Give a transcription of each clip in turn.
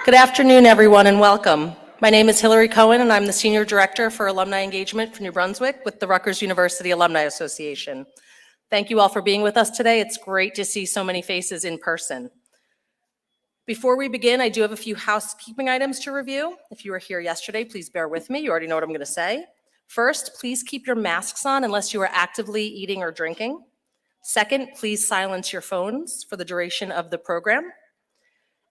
Good afternoon, everyone, and welcome. My name is Hillary Cohen, and I'm the Senior Director for Alumni Engagement for New Brunswick with the Rutgers University Alumni Association. Thank you all for being with us today. It's great to see so many faces in person. Before we begin, I do have a few housekeeping items to review. If you were here yesterday, please bear with me. You already know what I'm going to say. First, please keep your masks on unless you are actively eating or drinking. Second, please silence your phones for the duration of the program.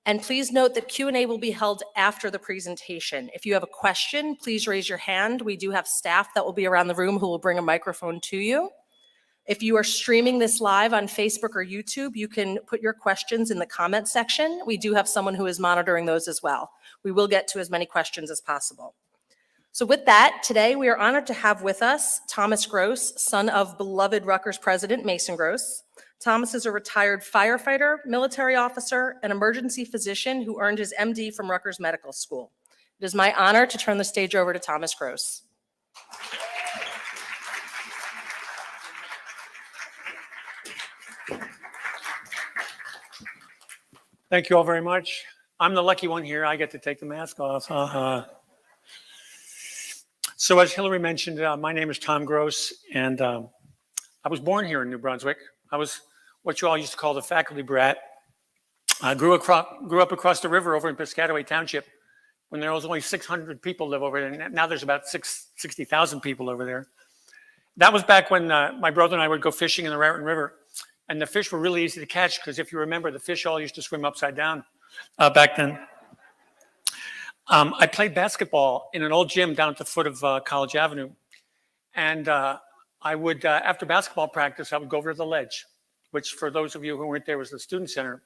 And please note that Q&A will be held after the presentation. If you have a question, please raise your hand. We do have staff that will be around the room who will bring a microphone to you. If you are streaming this live on Facebook or YouTube, you can put your questions in the comment section. We do have someone who is monitoring those as well. We will get to as many questions as possible. So with that, today we are honored to have with us Thomas Gross, son of beloved Rutgers President Mason Gross. Thomas is a retired firefighter, military officer, and emergency physician who earned his MD from Rutgers Medical School. It is my honor to turn the stage over to Thomas Gross. Thank you all very much. I'm the lucky one here. I get to take the mask off. So as Hillary mentioned, my name is Tom Gross, and I was born here in New Brunswick. I was what you all used to call the faculty brat. I grew up across the river over in Piscataway Township when there was only 600 people live over there. And now there's about 60,000 people over there. That was back when my brother and I would go fishing in the Raritan River. And the fish were really easy to catch because if you remember, the fish all used to swim upside down back then. I played basketball in an old gym down at the foot of College Avenue. And I would, after basketball practice, I would go over to the ledge, which for those of you who weren't there was the student center.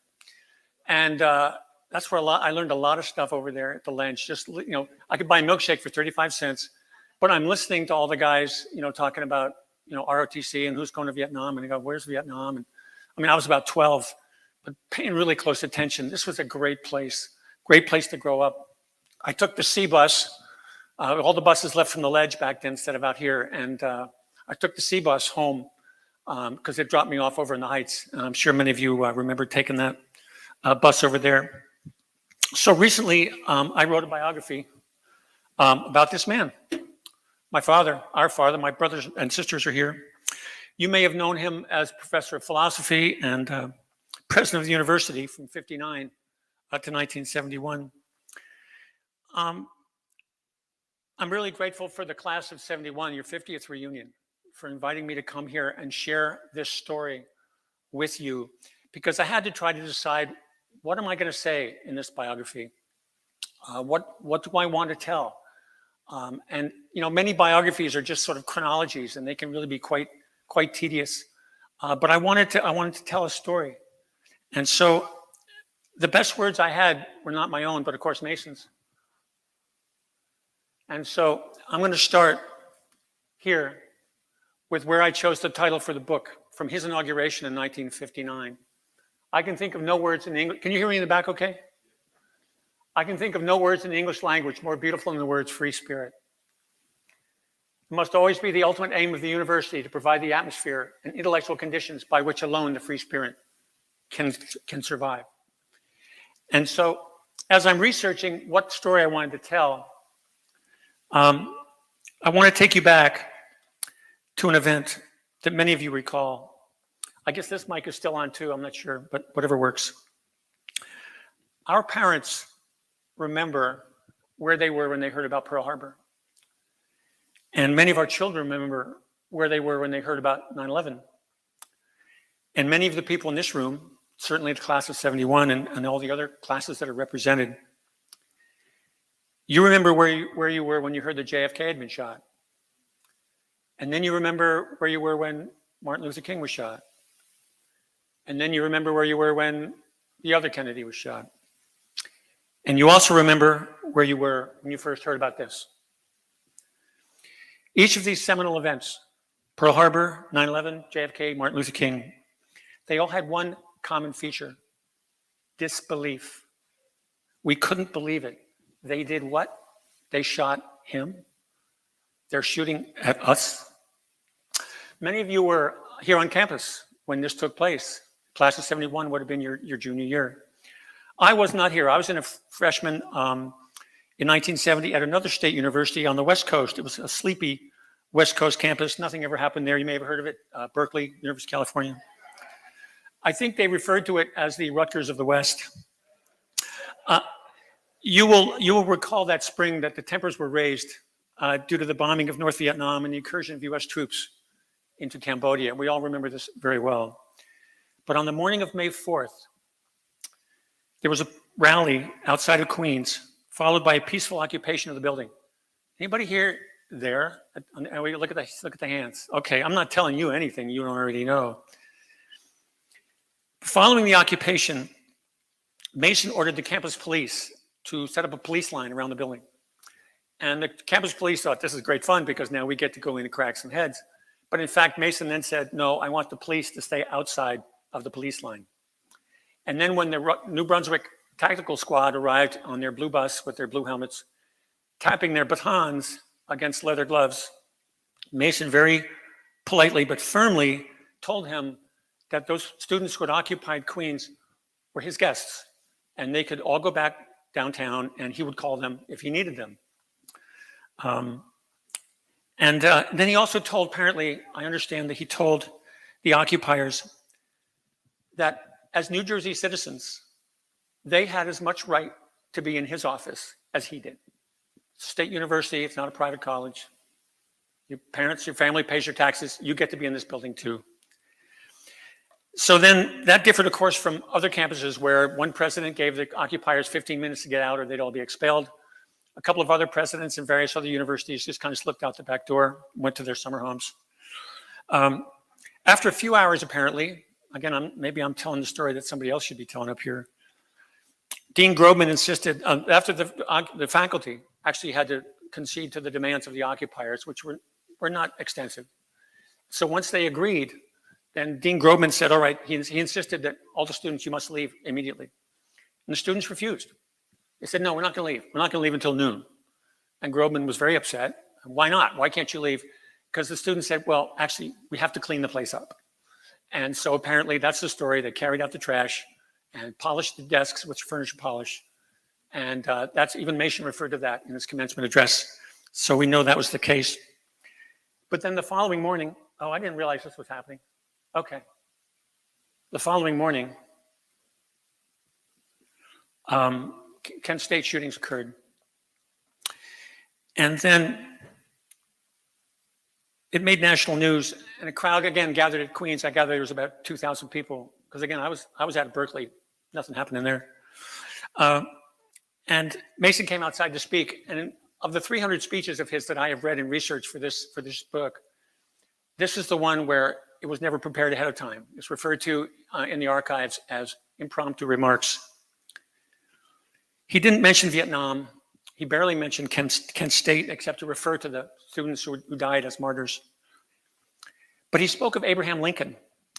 And that's where I learned a lot of stuff over there at the ledge. Just, you know, I could buy a milkshake for 35 cents, but I'm listening to all the guys, you know, talking about, you know, ROTC and who's going to Vietnam. And I go, where's Vietnam? And I mean, I was about 12, but paying really close attention. This was a great place to grow up. I took the C bus. All the buses left from the ledge back then instead of out here. And I took the C bus home because it dropped me off over in the Heights. And I'm sure many of you remember taking that bus over there. So recently, I wrote a biography about this man. My father, our father, my brothers and sisters are here. You may have known him as professor of philosophy and president of the university from 59 to 1971. I'm really grateful for the class of 71, your 50th reunion, for inviting me to come here and share this story with you, because I had to try to decide, what am I going to say in this biography? What do I want to tell? And you know, many biographies are just sort of chronologies, and they can really be quite tedious. But I wanted to tell a story, and so the best words I had were not my own, but of course Mason's. And so I'm going to start here with where I chose the title for the book, from his inauguration in 1959. I can think of no words in English. Can you hear me in the back okay? I can think of no words in the English language more beautiful than the words free spirit. It must always be the ultimate aim of the university to provide the atmosphere and intellectual conditions by which alone the free spirit can survive. And so as I'm researching what story I wanted to tell, I want to take you back to an event that many of you recall. I guess this mic is still on too, I'm not sure, but whatever works. Our parents remember where they were when they heard about Pearl Harbor. And many of our children remember where they were when they heard about 9/11. And many of the people in this room, certainly the class of 71 and all the other classes that are represented, you remember where you were when you heard that JFK had been shot. And then you remember where you were when Martin Luther King was shot. And then you remember where you were when the other Kennedy was shot. And you also remember where you were when you first heard about this. Each of these seminal events, Pearl Harbor, 9/11, JFK, Martin Luther King, they all had one common feature: disbelief. We couldn't believe it. They did what? They shot him. They're shooting at us. Many of you were here on campus when this took place. Class of 71 would have been your junior year. I was not here. I was in a freshman in 1970 at another state university on the West Coast. It was a sleepy West Coast campus. Nothing ever happened there. You may have heard of it, Berkeley, University of California. I think they referred to it as the Rutgers of the West. You will recall that spring that the tempers were raised due to the bombing of North Vietnam and the incursion of US troops into Cambodia. We all remember this very well. But on the morning of May 4th, there was a rally outside of Queens, followed by a peaceful occupation of the building. Anybody here there? Look at the hands. Okay, I'm not telling you anything you don't already know. Following the occupation, Mason ordered the campus police to set up a police line around the building. And the campus police thought this is great fun because now we get to go in and crack some heads. But in fact, Mason then said, no, I want the police to stay outside of the police line. And then when the New Brunswick tactical squad arrived on their blue bus with their blue helmets, tapping their batons against leather gloves, Mason very politely but firmly told him that those students who had occupied Queens were his guests, and they could all go back downtown, and he would call them if he needed them. Then he also told, apparently, I understand that he told the occupiers that as New Jersey citizens, they had as much right to be in his office as he did. State university, it's not a private college. Your parents, your family pays your taxes. You get to be in this building too. So then that differed, of course, from other campuses where one president gave the occupiers 15 minutes to get out or they'd all be expelled. A couple of other presidents in various other universities just kind of slipped out the back door, went to their summer homes. After a few hours, apparently, again, maybe I'm telling the story that somebody else should be telling up here. Dean Grobman insisted, after the faculty actually had to concede to the demands of the occupiers, which were not extensive. So once they agreed, then Dean Grobman said, all right, he insisted that all the students, you must leave immediately. And the students refused. They said, no, we're not going to leave. We're not going to leave until noon. And Grobman was very upset. Why not? Why can't you leave? Because the students said, well, actually, we have to clean the place up. And so apparently that's the story. They carried out the trash and polished the desks, which furniture polish. And that's even Mason referred to that in his commencement address. So we know that was the case. But then the following morning, oh, I didn't realize this was happening. Okay. The following morning, Kent State shootings occurred. And then it made national news, and a crowd again gathered at Queens. I gather there was about 2,000 people, because again, I was at Berkeley, nothing happened in there. And Mason came outside to speak, and of the 300 speeches of his that I have read and researched for this book, this is the one where it was never prepared ahead of time. It's referred to in the archives as impromptu remarks. He didn't mention Vietnam. He barely mentioned Kent State, except to refer to the students who died as martyrs. But he spoke of Abraham Lincoln,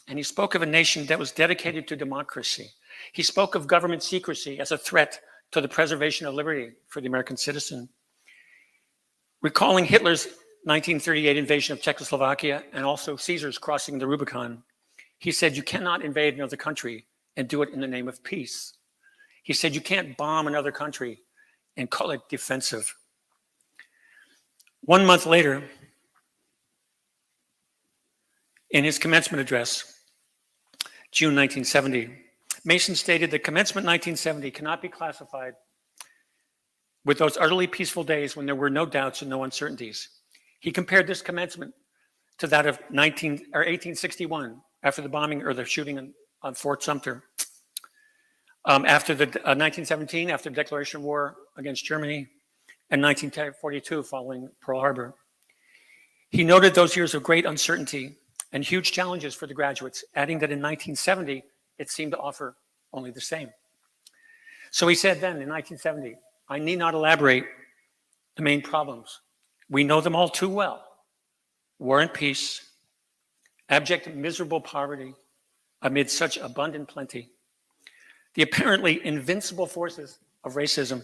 and he spoke of a nation that was dedicated to democracy. He spoke of government secrecy as a threat to the preservation of liberty for the American citizen. Recalling Hitler's 1938 invasion of Czechoslovakia and also Caesar's crossing the Rubicon, he said, you cannot invade another country and do it in the name of peace. He said, you can't bomb another country and call it defensive. 1 month later, in his commencement address, June 1970, Mason stated that commencement 1970 cannot be classified with those utterly peaceful days when there were no doubts and no uncertainties. He compared this commencement to that of 1861, after the bombing or the shooting on Fort Sumter. After the 1917, after the declaration of war against Germany, and 1942, following Pearl Harbor. He noted those years of great uncertainty and huge challenges for the graduates, adding that in 1970, it seemed to offer only the same. So he said then, in 1970, I need not elaborate the main problems. We know them all too well. War and peace, abject miserable poverty amid such abundant plenty, the apparently invincible forces of racism,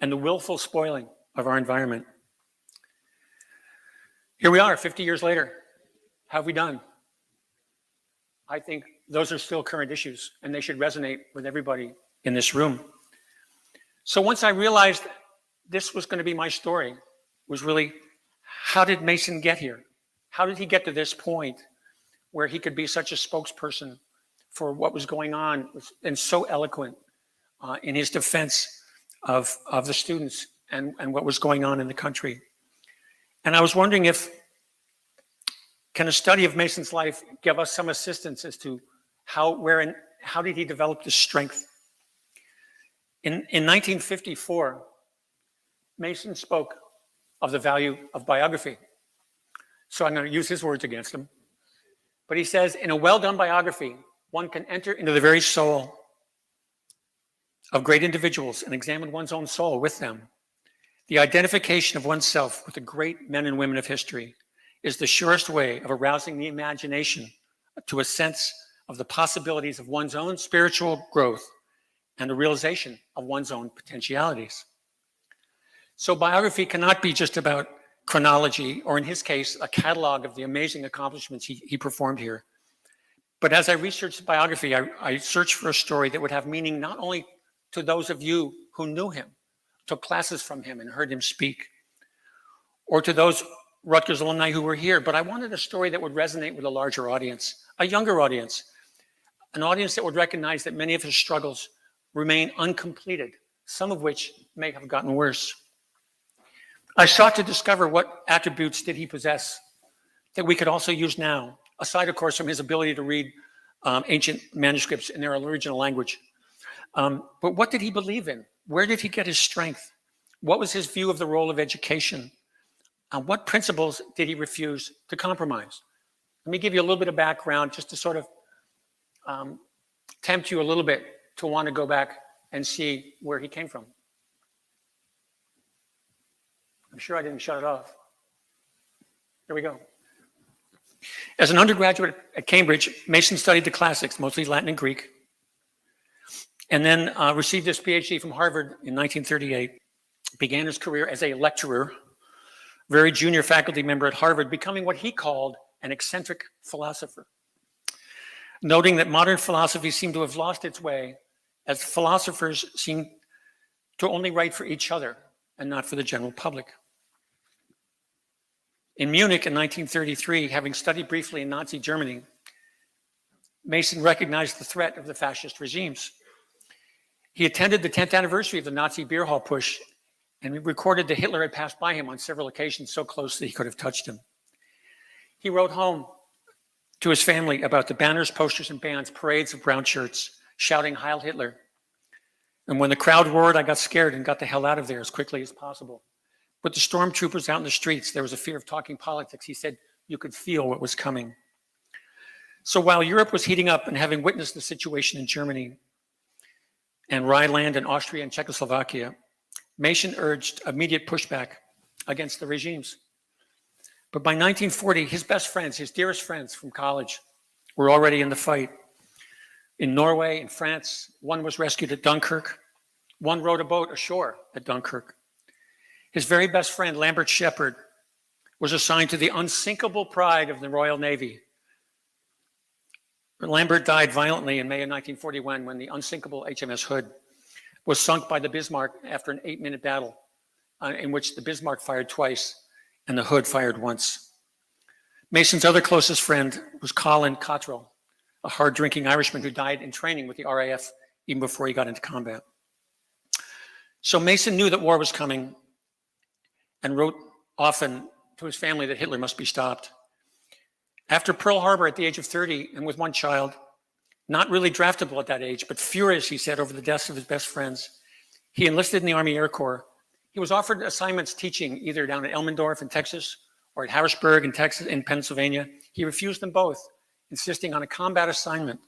and the willful spoiling of our environment. Here we are, 50 years later. How have we done? I think those are still current issues, and they should resonate with everybody in this room. So once I realized this was going to be my story, was really, how did Mason get here? How did he get to this point where he could be such a spokesperson for what was going on and so eloquent in his defense of the students and what was going on in the country? And I was wondering can a study of Mason's life give us some assistance as to how did he develop this strength? In 1954, Mason spoke of the value of biography. So I'm going to use his words against him. But he says, in a well-done biography, one can enter into the very soul of great individuals and examine one's own soul with them. The identification of oneself with the great men and women of history is the surest way of arousing the imagination to a sense of the possibilities of one's own spiritual growth and a realization of one's own potentialities. So biography cannot be just about chronology, or in his case, a catalog of the amazing accomplishments he performed here. But as I researched biography, I searched for a story that would have meaning not only to those of you who knew him, took classes from him and heard him speak, or to those Rutgers alumni who were here, but I wanted a story that would resonate with a larger audience, a younger audience, an audience that would recognize that many of his struggles remain uncompleted, some of which may have gotten worse. I sought to discover what attributes did he possess that we could also use now, aside, of course, from his ability to read ancient manuscripts in their original language. But what did he believe in? Where did he get his strength? What was his view of the role of education? What principles did he refuse to compromise? Let me give you a little bit of background just to sort of tempt you a little bit to want to go back and see where he came from. I'm sure I didn't shut it off. Here we go. As an undergraduate at Cambridge, Mason studied the classics, mostly Latin and Greek, and then received his PhD from Harvard in 1938, began his career as a lecturer, very junior faculty member at Harvard, becoming what he called an eccentric philosopher, noting that modern philosophy seemed to have lost its way as philosophers seemed to only write for each other and not for the general public. In Munich in 1933, having studied briefly in Nazi Germany, Mason recognized the threat of the fascist regimes. He attended the 10th anniversary of the Nazi beer hall push, and he recorded that Hitler had passed by him on several occasions so close that he could have touched him. He wrote home to his family about the banners, posters, and bands, parades of brown shirts, shouting Heil Hitler. And when the crowd roared, I got scared and got the hell out of there as quickly as possible. With the stormtroopers out in the streets, there was a fear of talking politics. He said you could feel what was coming. So while Europe was heating up and having witnessed the situation in Germany and Rhineland and Austria and Czechoslovakia, Mason urged immediate pushback against the regimes. But by 1940, his best friends, his dearest friends from college, were already in the fight. In Norway, in France, one was rescued at Dunkirk. One rowed a boat ashore at Dunkirk. His very best friend, Lambert Shepard, was assigned to the unsinkable pride of the Royal Navy. Lambert died violently in May of 1941 when the unsinkable HMS Hood was sunk by the Bismarck after an 8-minute battle in which the Bismarck fired twice and the Hood fired once. Mason's other closest friend was Colin Cottrell, a hard-drinking Irishman who died in training with the RAF even before he got into combat. So Mason knew that war was coming and wrote often to his family that Hitler must be stopped. After Pearl Harbor at the age of 30 and with one child, not really draftable at that age, but furious, he said, over the deaths of his best friends, he enlisted in the Army Air Corps. He was offered assignments teaching either down at Elmendorf in Texas or at Harrisburg in Pennsylvania. He refused them both, insisting on a combat assignment,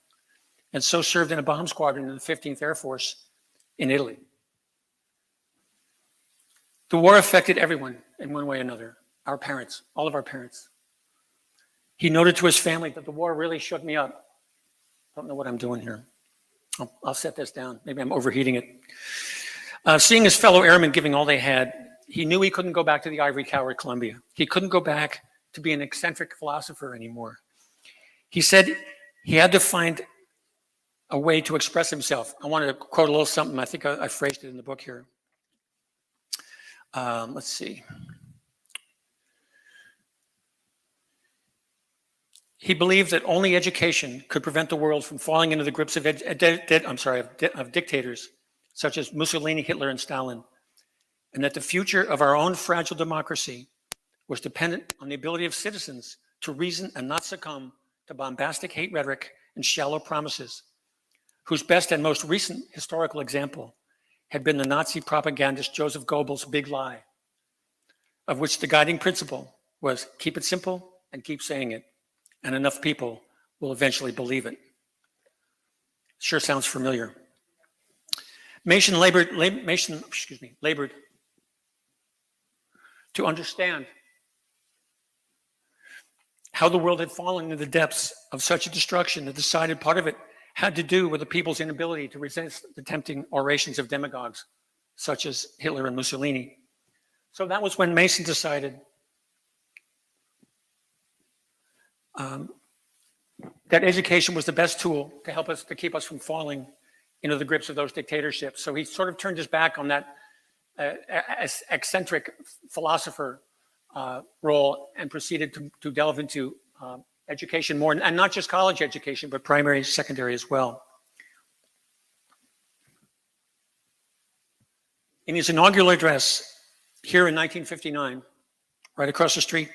and so served in a bomb squadron in the 15th Air Force in Italy. The war affected everyone in one way or another, our parents, all of our parents. He noted to his family that the war really shook me up. Don't know what I'm doing here. I'll set this down. Maybe I'm overheating it. Seeing his fellow airmen giving all they had, he knew he couldn't go back to the ivory tower at Columbia. He couldn't go back to be an eccentric philosopher anymore. He said he had to find a way to express himself. I want to quote a little something. I think I phrased it in the book here. Let's see. He believed that only education could prevent the world from falling into the grips of dictators such as Mussolini, Hitler, and Stalin, and that the future of our own fragile democracy was dependent on the ability of citizens to reason and not succumb to bombastic hate rhetoric and shallow promises, whose best and most recent historical example had been the Nazi propagandist Joseph Goebbels' big lie, of which the guiding principle was keep it simple and keep saying it, and enough people will eventually believe it. Sure sounds familiar. Mason labored to understand how the world had fallen into the depths of such a destruction that decided part of it had to do with the people's inability to resist the tempting orations of demagogues such as Hitler and Mussolini. So that was when Mason decided that education was the best tool to help us, to keep us from falling into the grips of those dictatorships. So he sort of turned his back on that eccentric philosopher role and proceeded to delve into education more, and not just college education, but primary, secondary as well. In his inaugural address here in 1959, right across the street,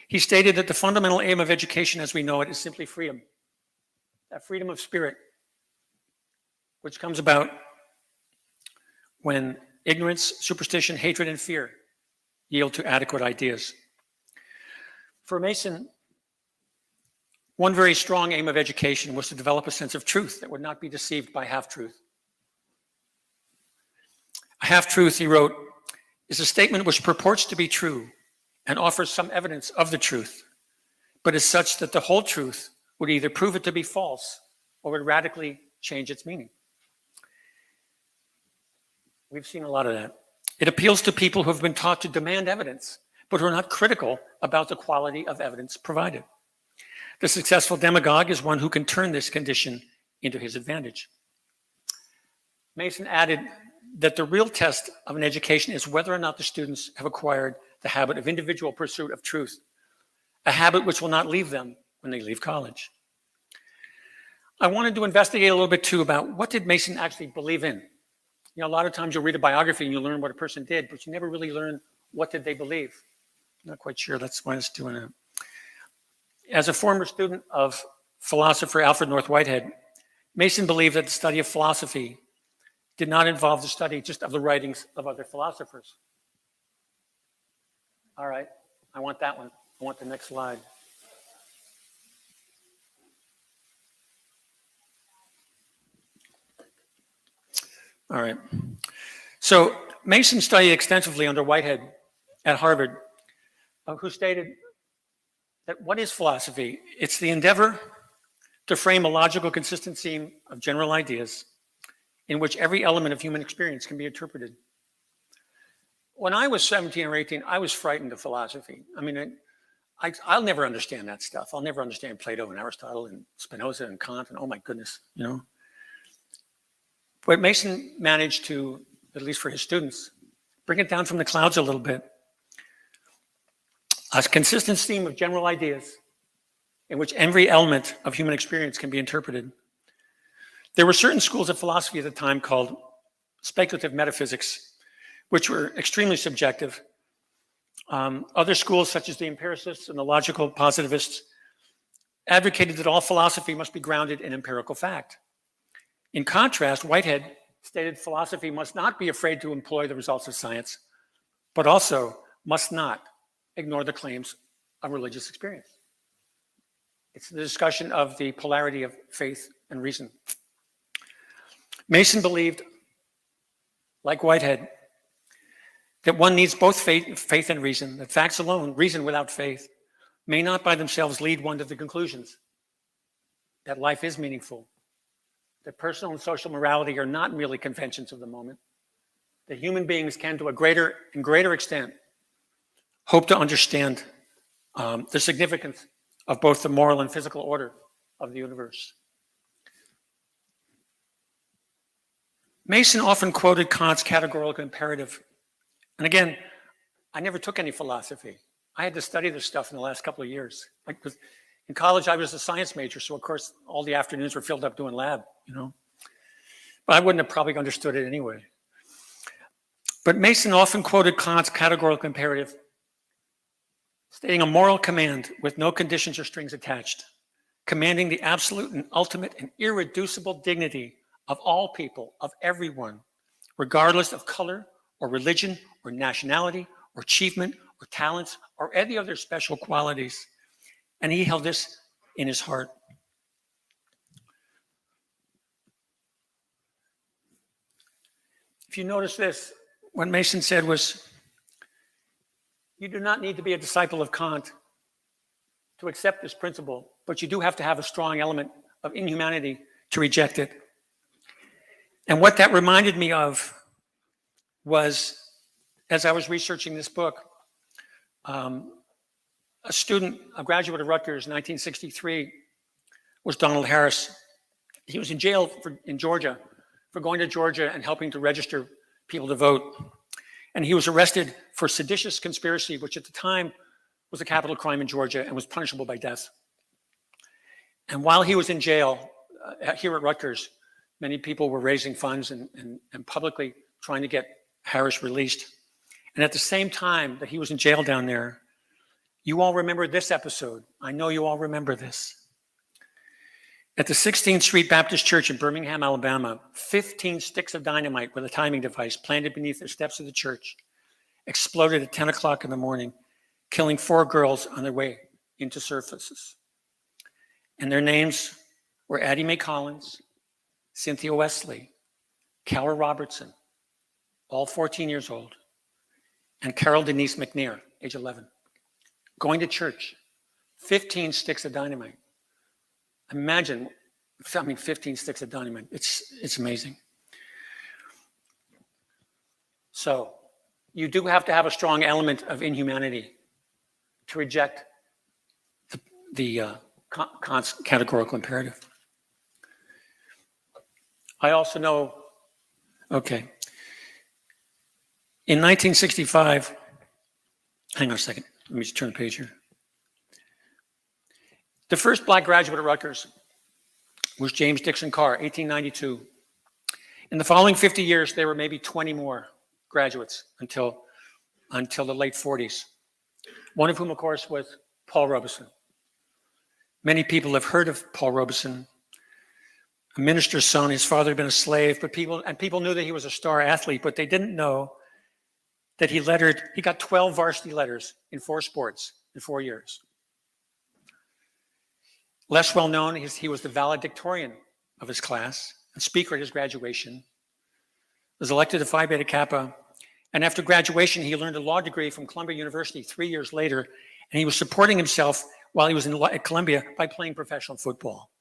he stated that the fundamental aim of education as we know it is simply freedom, that freedom of spirit, which comes about when ignorance, superstition, hatred, and fear yield to adequate ideas. For Mason, one very strong aim of education was to develop a sense of truth that would not be deceived by half-truth. A half-truth, he wrote, is a statement which purports to be true and offers some evidence of the truth, but is such that the whole truth would either prove it to be false or would radically change its meaning. We've seen a lot of that. It appeals to people who have been taught to demand evidence, but who are not critical about the quality of evidence provided. The successful demagogue is one who can turn this condition into his advantage. Mason added that the real test of an education is whether or not the students have acquired the habit of individual pursuit of truth, a habit which will not leave them when they leave college. I wanted to investigate a little bit too about what did Mason actually believe in. You know, a lot of times you'll read a biography and you learn what a person did, but you never really learn what did they believe. Not quite sure, that's why I was doing it. As a former student of philosopher Alfred North Whitehead, Mason believed that the study of philosophy did not involve the study just of the writings of other philosophers. All right, I want that one. I want the next slide. All right. So Mason studied extensively under Whitehead at Harvard, who stated that what is philosophy? It's the endeavor to frame a logical, consistent scheme of general ideas in which every element of human experience can be interpreted. When I was 17 or 18, I was frightened of philosophy. I mean, I'll never understand that stuff. I'll never understand Plato and Aristotle and Spinoza and Kant and oh my goodness, you know. But Mason managed to, at least for his students, bring it down from the clouds a little bit. A consistent theme of general ideas in which every element of human experience can be interpreted. There were certain schools of philosophy at the time called speculative metaphysics, which were extremely subjective. Other schools, such as the empiricists and the logical positivists, advocated that all philosophy must be grounded in empirical fact. In contrast, Whitehead stated philosophy must not be afraid to employ the results of science, but also must not ignore the claims of religious experience. It's the discussion of the polarity of faith and reason. Mason believed, like Whitehead, that one needs both faith and reason, that facts alone, reason without faith, may not by themselves lead one to the conclusions that life is meaningful, that personal and social morality are not merely conventions of the moment, that human beings can, to a greater and greater extent, hope to understand the significance of both the moral and physical order of the universe. Mason often quoted Kant's categorical imperative. And again, I never took any philosophy. I had to study this stuff in the last couple of years. In college, I was a science major, so of course, all the afternoons were filled up doing lab, But I wouldn't have probably understood it anyway. But Mason often quoted Kant's categorical imperative, stating a moral command with no conditions or strings attached, commanding the absolute and ultimate and irreducible dignity of all people, of everyone, regardless of color or religion or nationality or achievement or talents or any other special qualities. And he held this in his heart. If you notice this, what Mason said was, you do not need to be a disciple of Kant to accept this principle, but you do have to have a strong element of inhumanity to reject it. And what that reminded me of was, as I was researching this book, a graduate of Rutgers in 1963 was Donald Harris. He was in jail in Georgia for going to Georgia and helping to register people to vote. And he was arrested for seditious conspiracy, which at the time was a capital crime in Georgia and was punishable by death. And while he was in jail here at Rutgers, many people were raising funds and publicly trying to get Harris released. And at the same time that he was in jail down there, you all remember this episode. I know you all remember this. At the 16th Street Baptist Church in Birmingham, Alabama, 15 sticks of dynamite with a timing device planted beneath the steps of the church exploded at 10 o'clock in the morning, killing 4 girls on their way into services. And their names were Addie Mae Collins, Cynthia Wesley, Carol Robertson, all 14 years old, and Carol Denise McNair, age 11. Going to church, 15 sticks of dynamite. Imagine, 15 sticks of dynamite. It's amazing. So you do have to have a strong element of inhumanity to reject the Kant's categorical imperative. I also know, in 1965, hang on a second, let me just turn the page here. The first black graduate at Rutgers was James Dixon Carr, 1892. In the following 50 years, there were maybe 20 more graduates until the late 40s. One of whom, of course, was Paul Robeson. Many people have heard of Paul Robeson, a minister's son. His father had been a slave, but people knew that he was a star athlete, but they didn't know that he got 12 varsity letters in 4 sports in 4 years. Less well known, he was the valedictorian of his class and speaker at his graduation, was elected to Phi Beta Kappa, and after graduation, he learned a law degree from Columbia University 3 years later, and he was supporting himself while he was at Columbia by playing professional football.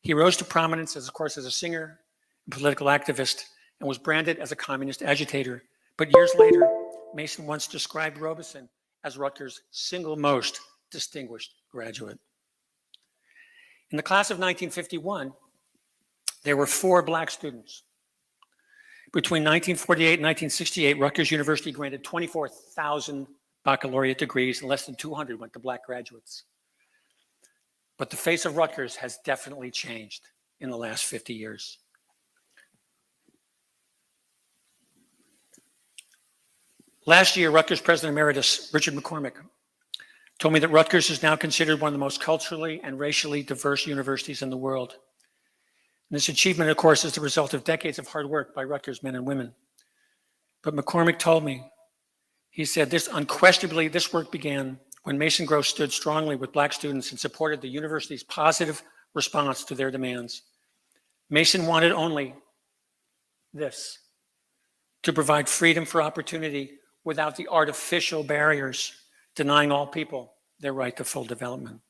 He rose to prominence, as a singer and political activist, and was branded as a communist agitator. But years later, Mason once described Robeson as Rutgers' single most distinguished graduate. In the class of 1951, there were 4 black students. Between 1948 and 1968, Rutgers University granted 24,000 baccalaureate degrees, and less than 200 went to black graduates. But the face of Rutgers has definitely changed in the last 50 years. Last year, Rutgers President Emeritus Richard McCormick told me that Rutgers is now considered one of the most culturally and racially diverse universities in the world. And this achievement, of course, is the result of decades of hard work by Rutgers men and women. But McCormick told me, he said, this work began when Mason Gross stood strongly with black students and supported the university's positive response to their demands. Mason wanted only this, to provide freedom for opportunity without the artificial barriers denying all people their right to full development.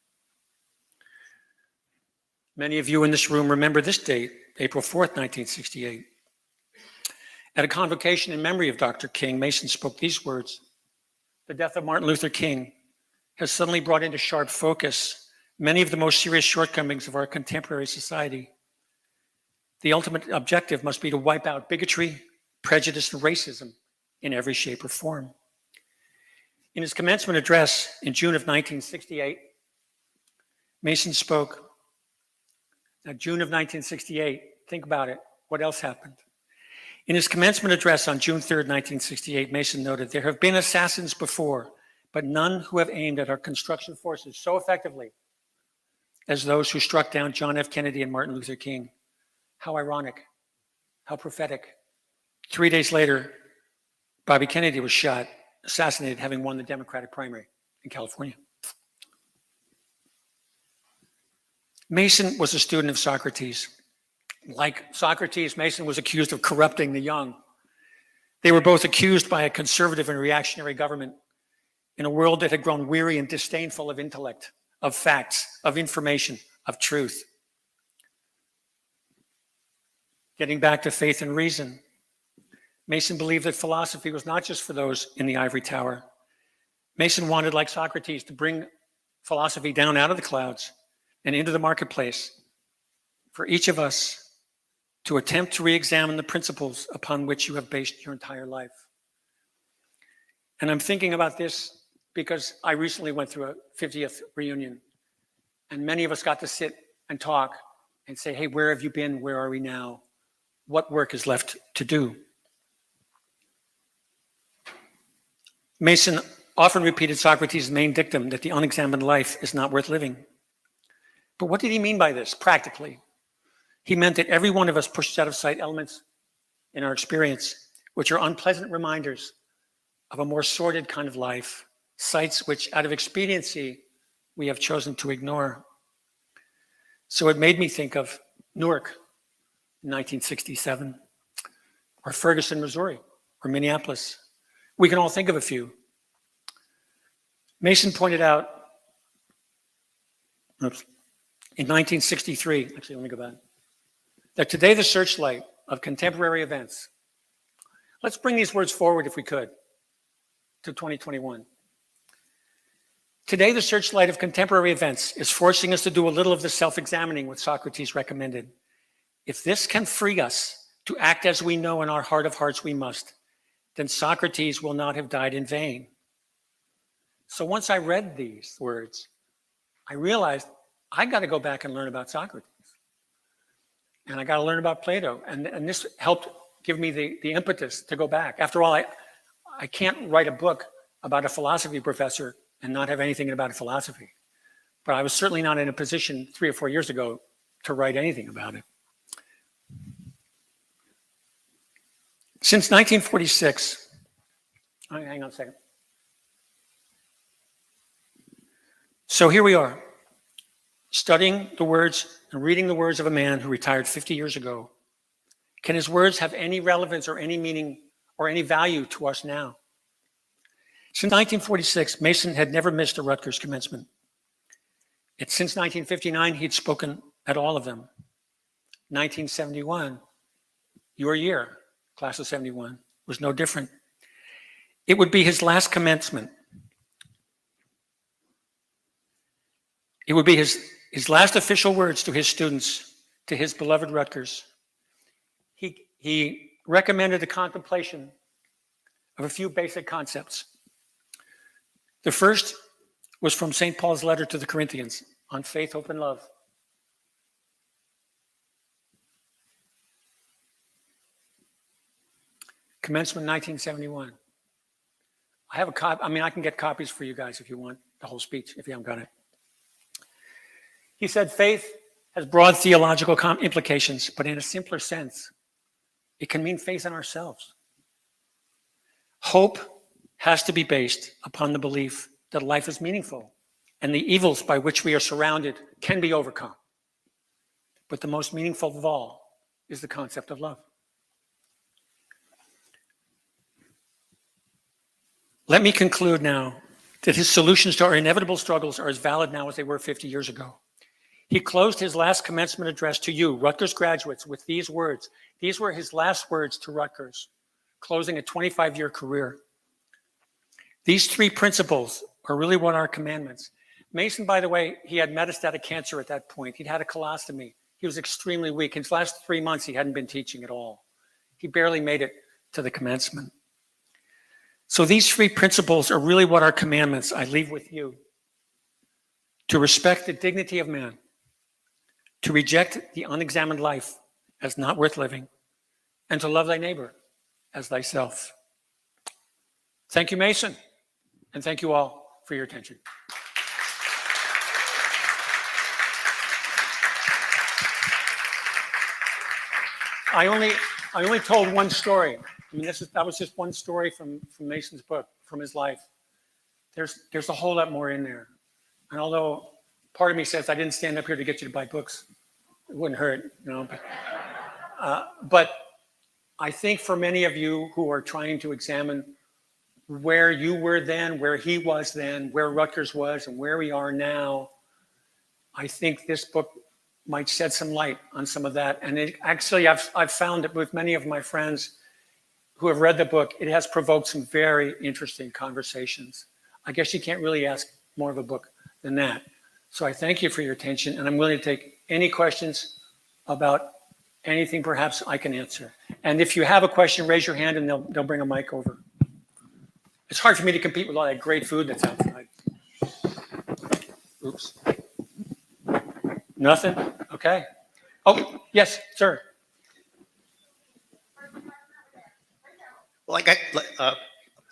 Many of you in this room remember this date, April 4th, 1968. At a convocation in memory of Dr. King, Mason spoke these words: "The death of Martin Luther King has suddenly brought into sharp focus many of the most serious shortcomings of our contemporary society. The ultimate objective must be to wipe out bigotry, prejudice, and racism in every shape or form. In his commencement address in June of 1968, Mason spoke. Now, June of 1968, think about it. What else happened? In his commencement address on June 3rd, 1968, Mason noted, "There have been assassins before, but none who have aimed at our construction forces so effectively as those who struck down John F. Kennedy and Martin Luther King." How ironic, how prophetic. 3 days later, Bobby Kennedy was shot, assassinated, having won the Democratic primary in California. Mason was a student of Socrates. Like Socrates, Mason was accused of corrupting the young. They were both accused by a conservative and reactionary government in a world that had grown weary and disdainful of intellect, of facts, of information, of truth. Getting back to faith and reason, Mason believed that philosophy was not just for those in the ivory tower. Mason wanted, like Socrates, to bring philosophy down out of the clouds and into the marketplace for each of us to attempt to re-examine the principles upon which you have based your entire life. And I'm thinking about this because I recently went through a 50th reunion, and many of us got to sit and talk and say, hey, where have you been? Where are we now? What work is left to do? Mason often repeated Socrates' main dictum that the unexamined life is not worth living. But what did he mean by this practically? He meant that every one of us pushes out of sight elements in our experience, which are unpleasant reminders of a more sordid kind of life, sights which, out of expediency, we have chosen to ignore. So it made me think of Newark in 1967, or Ferguson, Missouri, or Minneapolis. We can all think of a few. Mason pointed out, in 1963, actually, let me go back, that today the searchlight of contemporary events, let's bring these words forward if we could, to 2021. Today the searchlight of contemporary events is forcing us to do a little of the self-examining which Socrates recommended. If this can free us to act as we know in our heart of hearts we must, then Socrates will not have died in vain. So once I read these words, I realized I got to go back and learn about Socrates. And I got to learn about Plato. And this helped give me the impetus to go back. After all, I can't write a book about a philosophy professor and not have anything about philosophy. But I was certainly not in a position 3 or 4 years ago to write anything about it. Since 1946, hang on a second. So here we are, studying the words and reading the words of a man who retired 50 years ago. Can his words have any relevance or any meaning or any value to us now? Since 1946, Mason had never missed a Rutgers commencement. Since 1959, he'd spoken at all of them. 1971, your year, class of 71, was no different. It would be his last commencement. It would be his last official words to his students, to his beloved Rutgers. He recommended the contemplation of a few basic concepts. The first was from St. Paul's letter to the Corinthians on faith, hope, and love. Commencement 1971. I have a copy. I mean, I can get copies for you guys if you want the whole speech, if you haven't got it. He said, faith has broad theological implications, but in a simpler sense, it can mean faith in ourselves. Hope has to be based upon the belief that life is meaningful and the evils by which we are surrounded can be overcome. But the most meaningful of all is the concept of love. Let me conclude now that his solutions to our inevitable struggles are as valid now as they were 50 years ago. He closed his last commencement address to you, Rutgers graduates, with these words. These were his last words to Rutgers, closing a 25-year career. These 3 principles are really what are commandments. Mason, by the way, he had metastatic cancer at that point. He'd had a colostomy. he was extremely weak. His last 3 months, he hadn't been teaching at all. He barely made it to the commencement. So these 3 principles are really what are commandments I leave with you. To respect the dignity of man, to reject the unexamined life as not worth living, and to love thy neighbor as thyself. Thank you, Mason, and thank you all for your attention. I only told one story. I mean, that was just one story from Mason's book, from his life. There's a whole lot more in there. And although part of me says I didn't stand up here to get you to buy books, it wouldn't hurt, you know. But I think for many of you who are trying to examine where you were then, where he was then, where Rutgers was, and where we are now, I think this book might shed some light on some of that. And I've found that with many of my friends who have read the book, it has provoked some very interesting conversations. I guess you can't really ask more of a book than that. So I thank you for your attention, and I'm willing to take any questions about anything perhaps I can answer. And if you have a question, raise your hand and they'll bring a mic over. It's hard for me to compete with all that great food that's outside. Oops. Nothing? Okay. Oh, yes, sir. Well,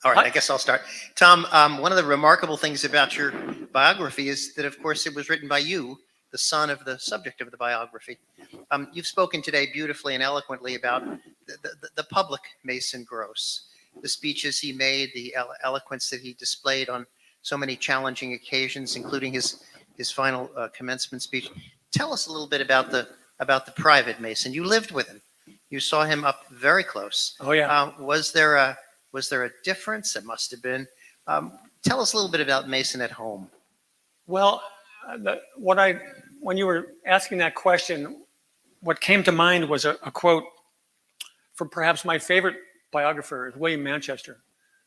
all right, I guess I'll start. Tom, one of the remarkable things about your biography is that, of course, it was written by you, the son of the subject of the biography. You've spoken today beautifully and eloquently about the public Mason Gross, the speeches he made, the eloquence that he displayed on so many challenging occasions, including his final commencement speech. Tell us a little bit about the private Mason. You lived with him. You saw him up very close. Oh, yeah. Was there a difference? It must have been. Tell us a little bit about Mason at home. Well, when you were asking that question, what came to mind was a quote from perhaps my favorite biographer, William Manchester,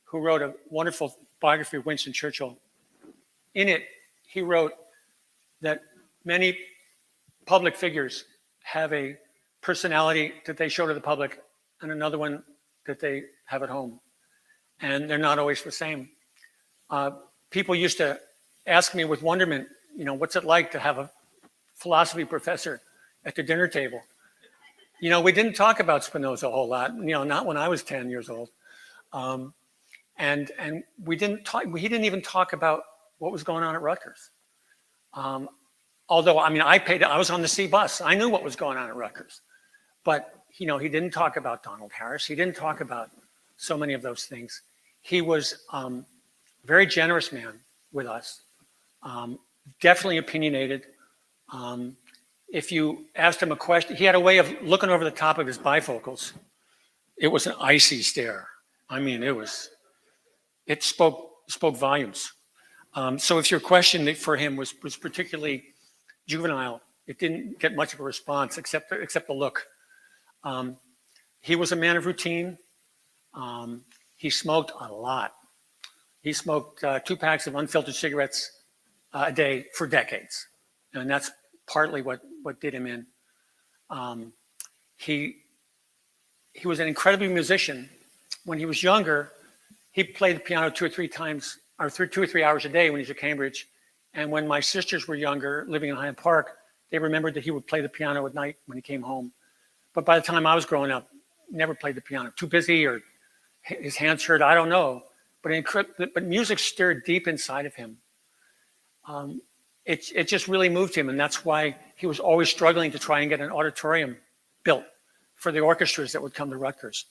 who wrote a wonderful biography of Winston Churchill. In it, he wrote that many public figures have a personality that they show to the public and another one that they have at home. And they're not always the same. People used to ask me with wonderment, you know, what's it like to have a philosophy professor at the dinner table? You know, we didn't talk about Spinoza a whole lot, you know, not when I was 10 years old. And he didn't even talk about what was going on at Rutgers. Although, I mean, I was on the C bus. I knew what was going on at Rutgers. But, you know, he didn't talk about Donald Harris. He didn't talk about so many of those things. He was a very generous man with us, definitely opinionated. If you asked him a question, he had a way of looking over the top of his bifocals. It was an icy stare. I mean, it spoke volumes. So if your question for him was particularly juvenile, it didn't get much of a response except the look. He was a man of routine. He smoked a lot. He smoked 2 packs of unfiltered cigarettes a day for decades. And that's partly what did him in. He was an incredible musician. When he was younger, he played the piano 2 or 3 times, or 2 or 3 hours a day when he was at Cambridge. And when my sisters were younger, living in Hyde Park, they remembered that he would play the piano at night when he came home. But by the time I was growing up, never played the piano. Too busy, or his hands hurt, I don't know. But music stirred deep inside of him. It just really moved him, and that's why he was always struggling to try and get an auditorium built for the orchestras that would come to Rutgers.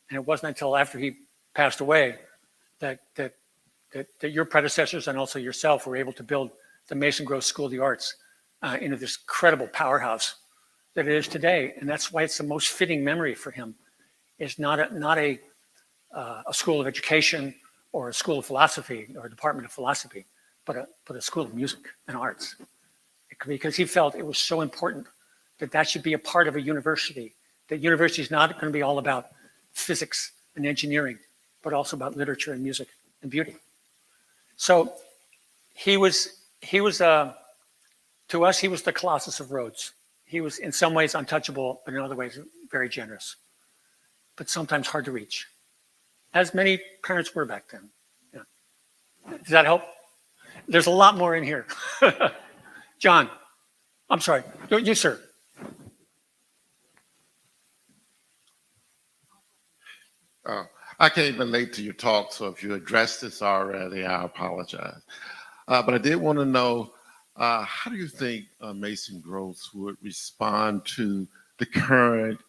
And it wasn't until after he passed away that your predecessors and also yourself were able to build the Mason Gross School of the Arts into this incredible powerhouse that it is today. And that's why it's the most fitting memory for him. It's not a school of education or a school of philosophy or a department of philosophy, but a school of music and arts. Because he felt it was so important that should be a part of a university. That university is not going to be all about physics and engineering, but also about literature and music and beauty. So he was to us, he was the Colossus of Rhodes. he was in some ways untouchable, but in other ways very generous, but sometimes hard to reach, as many parents were back then. Yeah. Does that help? There's a lot more in here. John, I'm sorry. You, sir. I came in late to your talk, so if you addressed this already, I apologize. But I did want to know, how do you think Mason Gross would respond to the current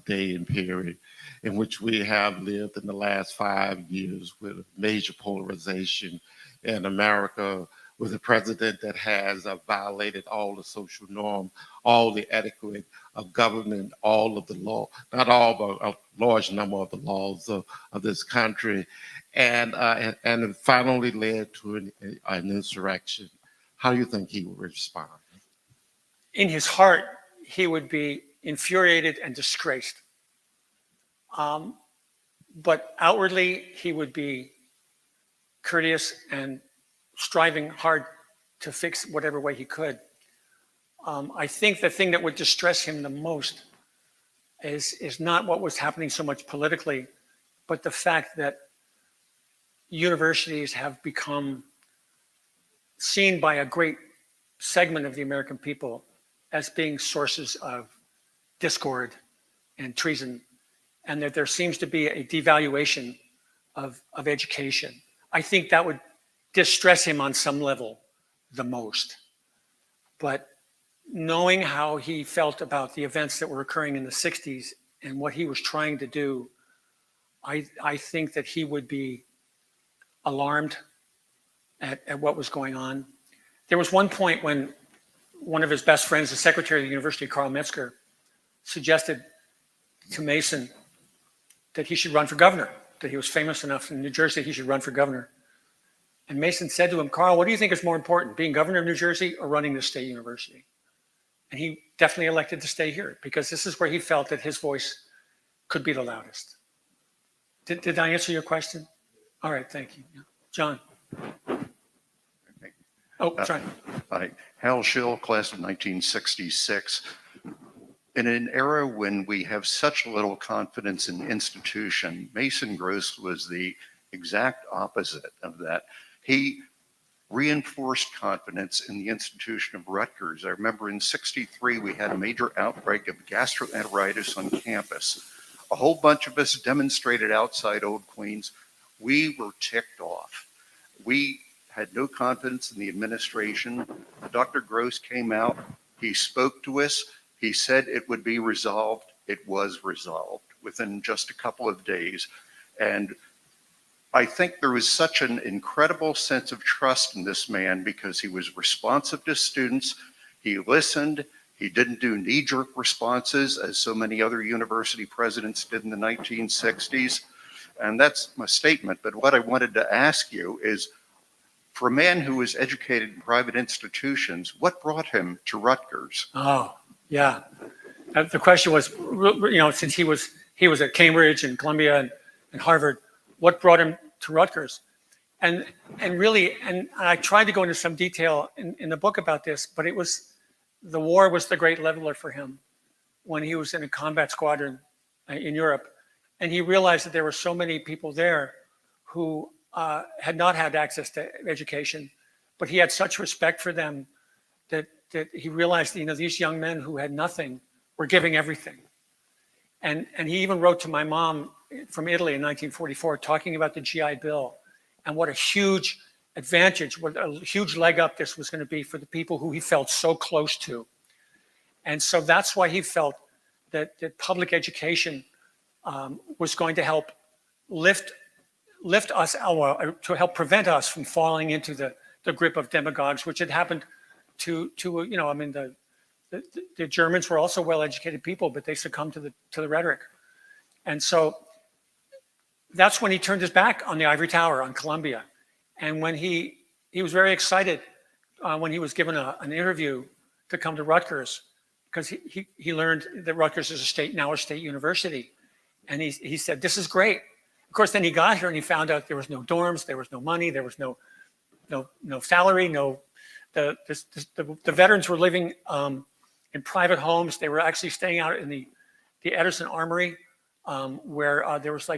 day and period in which we have lived in the last 5 years with major polarization in America, with a president that has violated all the social norm, all the etiquette of government, all of the law, not all, but a large number of the laws of this country, and it finally led to an insurrection? How do you think he would respond? In his heart, he would be infuriated and disgraced. But outwardly, he would be courteous and striving hard to fix whatever way he could. I think the thing that would distress him the most is not what was happening so much politically, but the fact that universities have become seen by a great segment of the American people as being sources of discord and treason, and that there seems to be a devaluation of education. I think that would distress him on some level the most. But knowing how he felt about the events that were occurring in the 60s and what he was trying to do, I think that he would be alarmed at what was going on. There was one point when one of his best friends, the secretary of the university, Carl Metzger, suggested to Mason that he should run for governor, that he was famous enough in New Jersey he should run for governor. And Mason said to him, Carl, what do you think is more important, being governor of New Jersey or running the state university? And he definitely elected to stay here because this is where he felt that his voice could be the loudest. Did I answer your question? All right, thank you. John. Oh, sorry. Hi, Hal Schill, class of 1966. In an era when we have such little confidence in the institution, Mason Gross was the exact opposite of that. He reinforced confidence in the institution of Rutgers. I remember in '63, we had a major outbreak of gastroenteritis on campus. A whole bunch of us demonstrated outside Old Queens. We were ticked off. We had no confidence in the administration. Dr. Gross came out. He spoke to us. He said it would be resolved. It was resolved within just a couple of days. And I think there was such an incredible sense of trust in this man because he was responsive to students. He listened. He didn't do knee-jerk responses as so many other university presidents did in the 1960s. And that's my statement. But what I wanted to ask you is, for a man who was educated in private institutions, what brought him to Rutgers? Oh, yeah. The question was, since he was at Cambridge and Columbia and Harvard, what brought him to Rutgers? And really, and I tried to go into some detail in the book about this, but the war was the great leveler for him when he was in a combat squadron in Europe. And he realized that there were so many people there who had not had access to education, but he had such respect for them that he realized, these young men who had nothing were giving everything. And he even wrote to my mom from Italy in 1944, talking about the GI Bill and what a huge advantage, what a huge leg up this was going to be for the people who he felt so close to. And so that's why he felt that public education was going to help lift us, to help prevent us from falling into the grip of demagogues, which had happened to the Germans were also well-educated people, but they succumbed to the rhetoric. And so that's when he turned his back on the ivory tower, on Columbia. And when he was very excited when he was given an interview to come to Rutgers, because he learned that Rutgers is now a state university. And he said, this is great. Of course, then he got here and he found out there was no dorms, there was no money, there was no salary, the veterans were living in private homes. They were actually staying out in the Edison Armory, where there was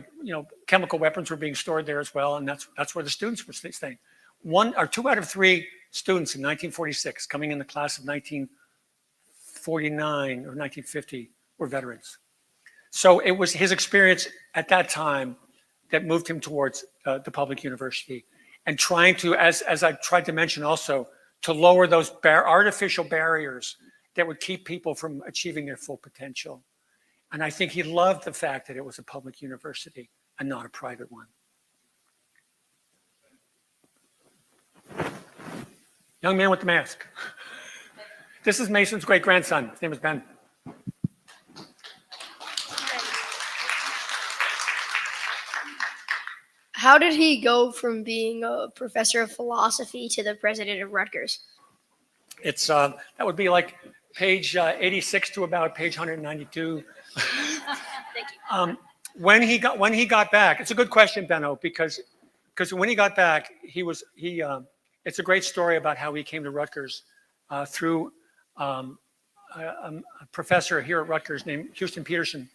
chemical weapons were being stored there as well, and that's where the students were staying. 1 or 2 out of 3 students in 1946, coming in the class of 1949 or 1950, were veterans. So it was his experience at that time that moved him towards the public university, and trying to, as I tried to mention also, to lower those artificial barriers that would keep people from achieving their full potential. And I think he loved the fact that it was a public university and not a private one. Young man with the mask. This is Mason's great-grandson. His name is Ben. How did he go from being a professor of philosophy to the president of Rutgers? It's that would be like page 86 to about page 192. Thank you. When he got back, it's a good question, Benno, because when he got back, it's a great story about how he came to Rutgers through a professor here at Rutgers named Houston Peterson,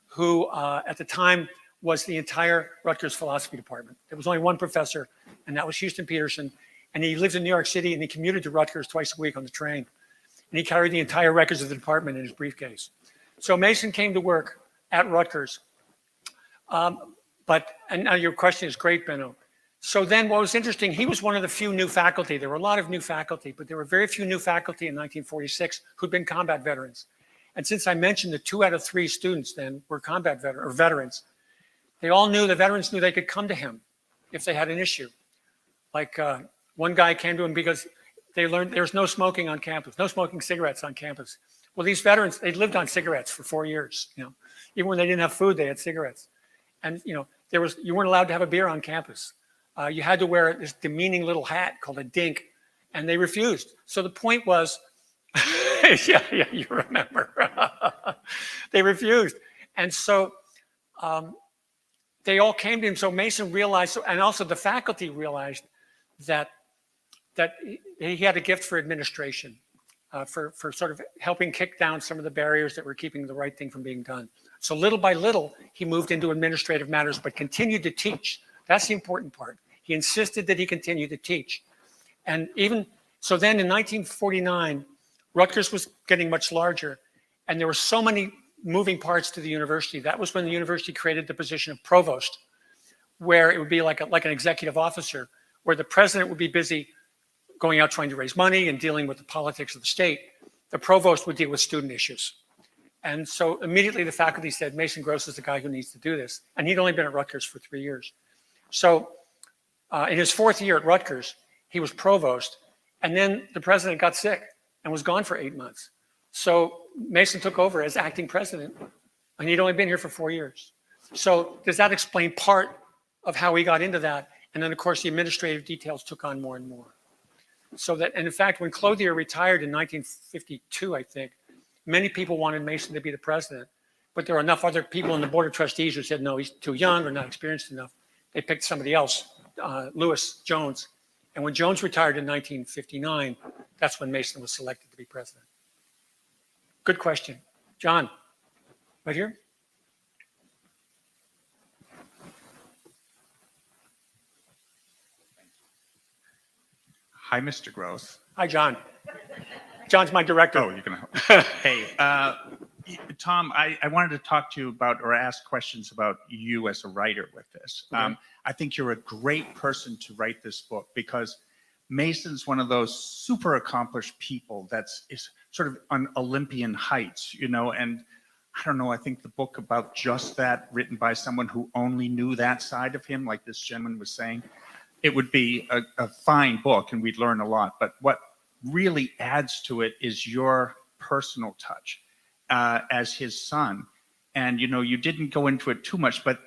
who at the time was the entire Rutgers philosophy department. There was only one professor, and that was Houston Peterson. And he lived in New York City, and he commuted to Rutgers twice a week on the train. And he carried the entire records of the department in his briefcase. So Mason came to work at Rutgers. And now your question is great, Benno. So then what was interesting, he was one of the few new faculty. There were a lot of new faculty, but there were very few new faculty in 1946 who'd been combat veterans. And since I mentioned that 2 out of 3 students then were combat veterans, they all knew, the veterans knew they could come to him if they had an issue. Like one guy came to him because they learned there's no smoking on campus, no smoking cigarettes on campus. Well, these veterans, they lived on cigarettes for 4 years. Even when they didn't have food, they had cigarettes. And you weren't allowed to have a beer on campus. You had to wear this demeaning little hat called a dink, and they refused. So the point was, yeah, you remember. They refused. And so they all came to him. So Mason realized, and also the faculty realized that he had a gift for administration, for sort of helping kick down some of the barriers that were keeping the right thing from being done. So little by little, he moved into administrative matters, but continued to teach. That's the important part. He insisted that he continue to teach. And even, so then in 1949, Rutgers was getting much larger, and there were so many moving parts to the university. That was when the university created the position of provost, where it would be like an executive officer, where the president would be busy going out trying to raise money and dealing with the politics of the state. The provost would deal with student issues. And so immediately the faculty said, Mason Gross is the guy who needs to do this. And he'd only been at Rutgers for 3 years. So in his 4th year at Rutgers, he was provost. And then the president got sick and was gone for 8 months. So Mason took over as acting president, and he'd only been here for 4 years. So does that explain part of how he got into that? And then, of course, the administrative details took on more and more. So that, and in fact, when Clothier retired in 1952, I think, many people wanted Mason to be the president, but there were enough other people in the board of trustees who said, no, he's too young or not experienced enough. They picked somebody else, Lewis Jones. And when Jones retired in 1959, that's when Mason was selected to be president. Good question. John, right here. Hi, Mr. Gross. Hi, John. John's my director. Oh, you can help. Hey, Tom, I wanted to talk to you about or ask questions about you as a writer with this. Okay. I think you're a great person to write this book because Mason's one of those super accomplished people is sort of on Olympian heights, and I don't know, I think the book about just that, written by someone who only knew that side of him, like this gentleman was saying, it would be a fine book and we'd learn a lot. But what really adds to it is your personal touch as his son. And, you didn't go into it too much, but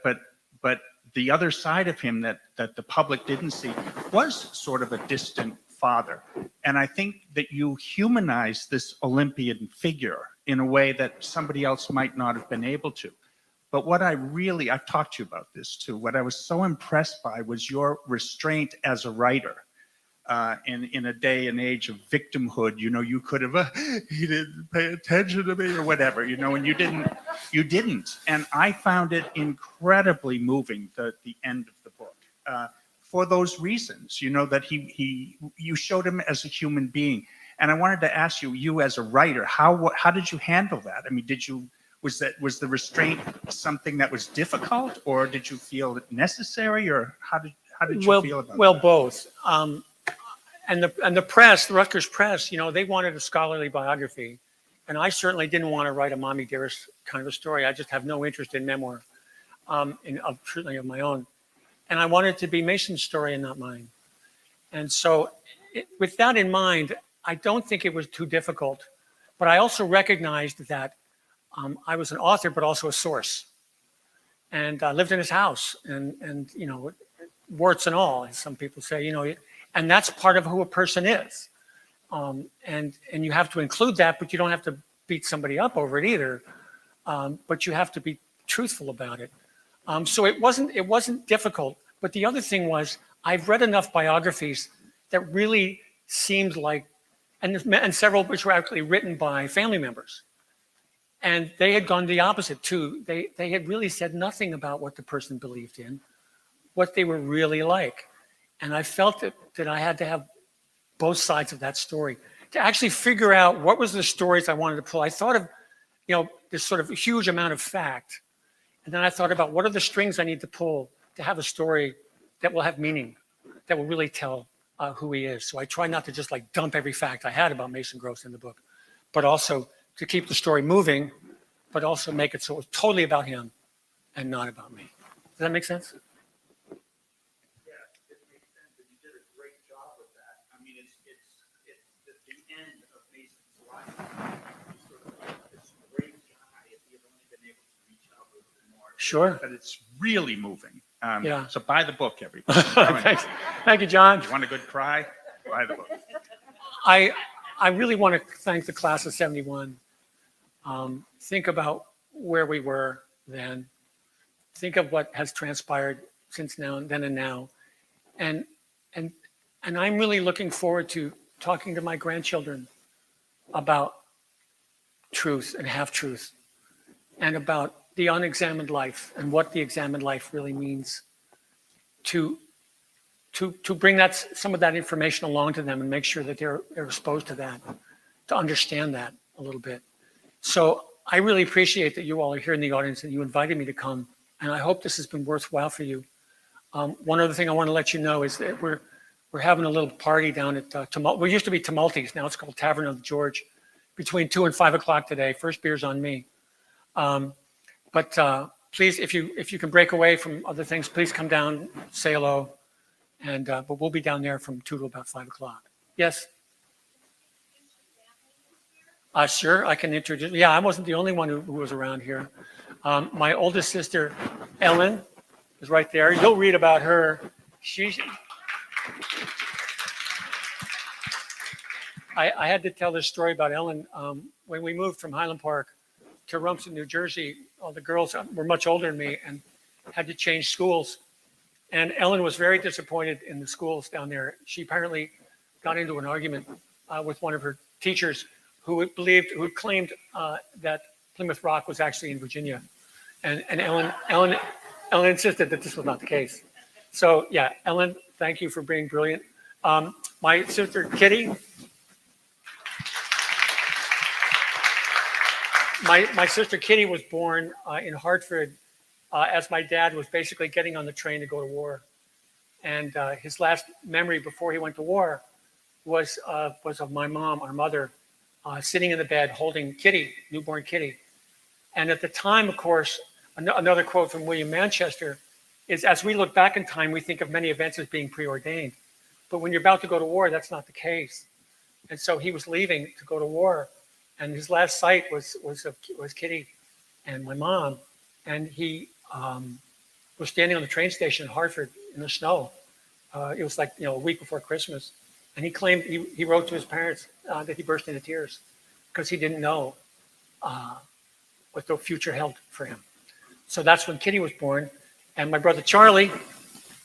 the other side of him that the public didn't see was sort of a distant father. And I think that you humanized this Olympian figure in a way that somebody else might not have been able to. But what I've talked to you about this too, what I was so impressed by was your restraint as a writer. in a day and age of victimhood, you could have, he didn't pay attention to me or whatever, and you didn't. And I found it incredibly moving, the end of the book, for those reasons, that you showed him as a human being. And I wanted to ask you as a writer, how did you handle that? I mean, was the restraint something that was difficult, or did you feel it necessary, or how did you feel about well, that? both. And the press, the Rutgers press, they wanted a scholarly biography. And I certainly didn't want to write a Mommy Dearest kind of a story. I just have no interest in memoir, certainly of my own. And I wanted it to be Mason's story and not mine. And so with that in mind, I don't think it was too difficult. But I also recognized that I was an author, but also a source. And I lived in his house and warts and all, as some people say, and that's part of who a person is. And you have to include that, but you don't have to beat somebody up over it either. But you have to be truthful about it. So it wasn't difficult. But the other thing was, I've read enough biographies that really seemed like, and several which were actually written by family members. And they had gone the opposite too. They had really said nothing about what the person believed in, what they were really like. And I felt that I had to have both sides of that story to actually figure out what was the stories I wanted to pull. I thought of, this sort of huge amount of fact. And then I thought about what are the strings I need to pull to have a story that will have meaning, that will really tell who he is. So I try not to just like dump every fact I had about Mason Gross in the book, but also to keep the story moving, but also make it so it's totally about him and not about me. Does that make sense? Sure. But it's really moving. Yeah. So buy the book, everybody. Thanks. Thank you, John. You want a good cry? Buy the book. I really want to thank the class of 71. Think about where we were then. Think of what has transpired since then and now. And I'm really looking forward to talking to my grandchildren about truth and half-truth and about the unexamined life and what the examined life really means, to bring some of that information along to them and make sure that they're exposed to that, to understand that a little bit. So I really appreciate that you all are here in the audience and you invited me to come, and I hope this has been worthwhile for you. One other thing I want to let you know is that we're having a little party down at we used to be Tumulties, now it's called Tavern of George, between 2 and 5 o'clock today. First beer's on me. But please, if you can break away from other things, please come down, say hello, and but we'll be down there from 2 to about 5 o'clock. Yes. Sure, I can introduce. Yeah, I wasn't the only one who was around here. My oldest sister, Ellen, is right there. You'll read about her. I had to tell this story about Ellen. When we moved from Highland Park to Rumson, New Jersey, all the girls were much older than me and had to change schools. And Ellen was very disappointed in the schools down there. She apparently got into an argument with one of her teachers who claimed that Plymouth Rock was actually in Virginia. And Ellen insisted that this was not the case. So yeah, Ellen, thank you for being brilliant. My sister Kitty, my sister Kitty was born in Hartford as my dad was basically getting on the train to go to war. And his last memory before he went to war was of my mom, our mother, sitting in the bed holding Kitty, newborn Kitty. And at the time, of course, another quote from William Manchester is, as we look back in time, we think of many events as being preordained. But when you're about to go to war, that's not the case. And so he was leaving to go to war. And his last sight was Kitty and my mom. And he was standing on the train station in Hartford in the snow. It was like, a week before Christmas. And he claimed, he wrote to his parents that he burst into tears because he didn't know what the future held for him. So that's when Kitty was born. And my brother Charlie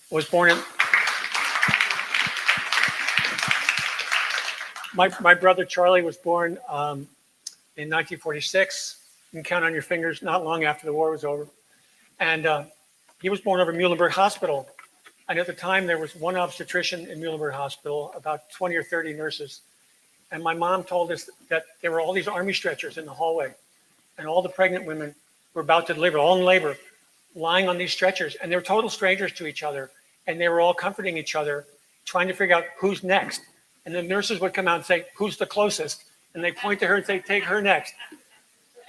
was born My brother Charlie was born in 1946. You can count on your fingers, not long after the war was over. And he was born over Muhlenberg Hospital. And at the time, there was one obstetrician in Muhlenberg Hospital, about 20 or 30 nurses. And my mom told us that there were all these army stretchers in the hallway. And all the pregnant women were about to deliver, all in labor, lying on these stretchers. And they were total strangers to each other. And they were all comforting each other, trying to figure out who's next. And the nurses would come out and say, who's the closest? And they point to her and say, take her next.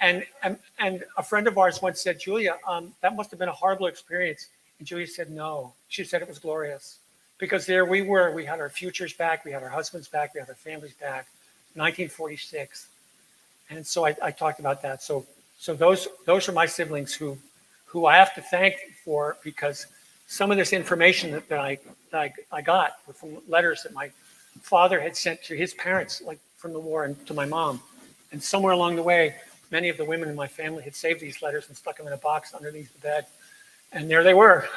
And a friend of ours once said, Julia, that must have been a horrible experience. And Julia said, no. She said it was glorious. Because there we were. We had our futures back. We had our husbands back. We had our families back. 1946. And so I talked about that. So those are my siblings who I have to thank for, because some of this information that I got were from letters that my father had sent to his parents, like from the war, and to my mom. And somewhere along the way, many of the women in my family had saved these letters and stuck them in a box underneath the bed. And there they were.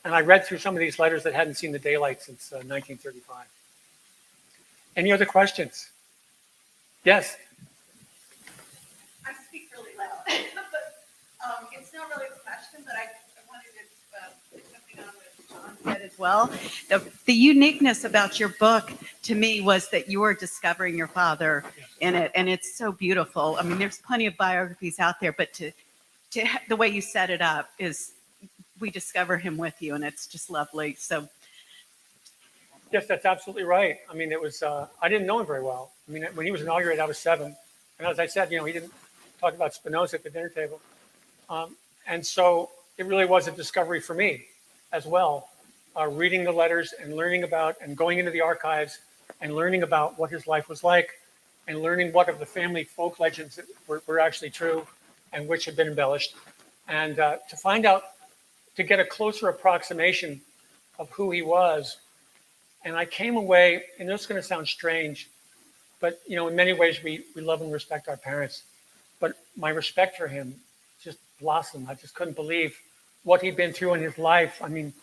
And I read through some of these letters that hadn't seen the daylight since 1935. Any other questions? Yes. I speak really loud, but it's not really a question, but I wanted to put something on what John said as well. The uniqueness about your book to me was that you were discovering your father in it, and it's so beautiful. I mean, there's plenty of biographies out there, but to the way you set it up is, we discover him with you, and it's just lovely. So Yes, that's absolutely right. I mean, it was, I didn't know him very well. I mean, when he was inaugurated, I was 7. And as I said, he didn't talk about Spinoza at the dinner table. And so it really was a discovery for me as well, reading the letters and learning about, and going into the archives and learning about what his life was like, and learning what of the family folk legends that were actually true and which had been embellished. And to find out, to get a closer approximation of who he was. And I came away, and this is going to sound strange, but in many ways we love and respect our parents. But my respect for him just blossomed. I just couldn't believe what he'd been through in his life. I mean,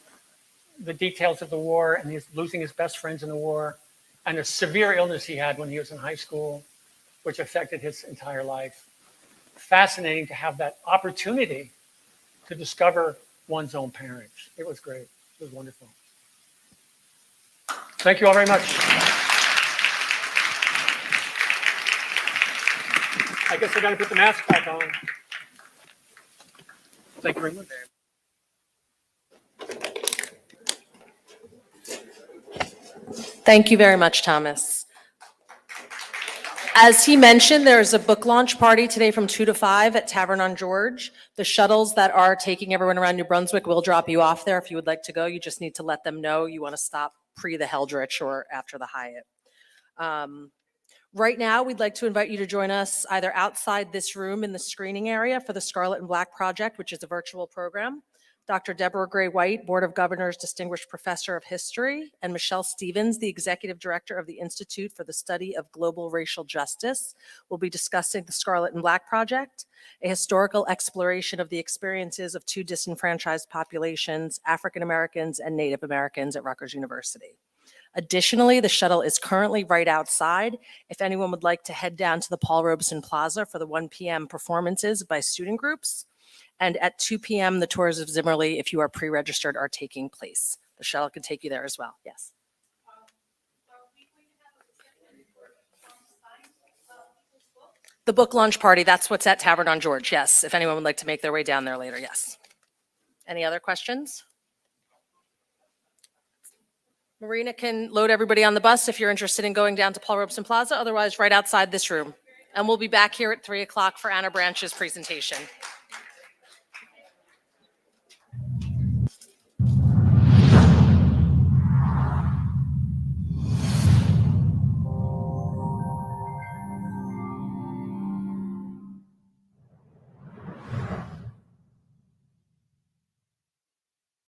the details of the war, and his losing his best friends in the war, and a severe illness he had when he was in high school, which affected his entire life. Fascinating to have that opportunity to discover one's own parents. It was great. It was wonderful. Thank you all very much. I guess I got to put the mask back on. Thank you very much. Thank you very much, Thomas. As he mentioned, there's a book launch party today from 2 to 5 at Tavern on George. The shuttles that are taking everyone around New Brunswick will drop you off there if you would like to go. You just need to let them know you want to stop pre the Heldrich or after the Hyatt. Right now, we'd like to invite you to join us either outside this room in the screening area for the Scarlet and Black Project, which is a virtual program. Dr. Deborah Gray White, Board of Governors Distinguished Professor of History, and Michelle Stevens, the Executive Director of the Institute for the Study of Global Racial Justice, will be discussing the Scarlet and Black Project, a historical exploration of the experiences of 2 disenfranchised populations, African Americans and Native Americans at Rutgers University. Additionally, the shuttle is currently right outside. If anyone would like to head down to the Paul Robeson Plaza for the 1 p.m. performances by student groups. And at 2 p.m., the tours of Zimmerly, if you are pre-registered, are taking place. The shuttle can take you there as well. Yes. The book launch party, that's what's at Tavern on George. Yes, if anyone would like to make their way down there later, yes. Any other questions? Marina can load everybody on the bus if you're interested in going down to Paul Robeson Plaza, otherwise right outside this room. And we'll be back here at 3 o'clock for Anna Branch's presentation.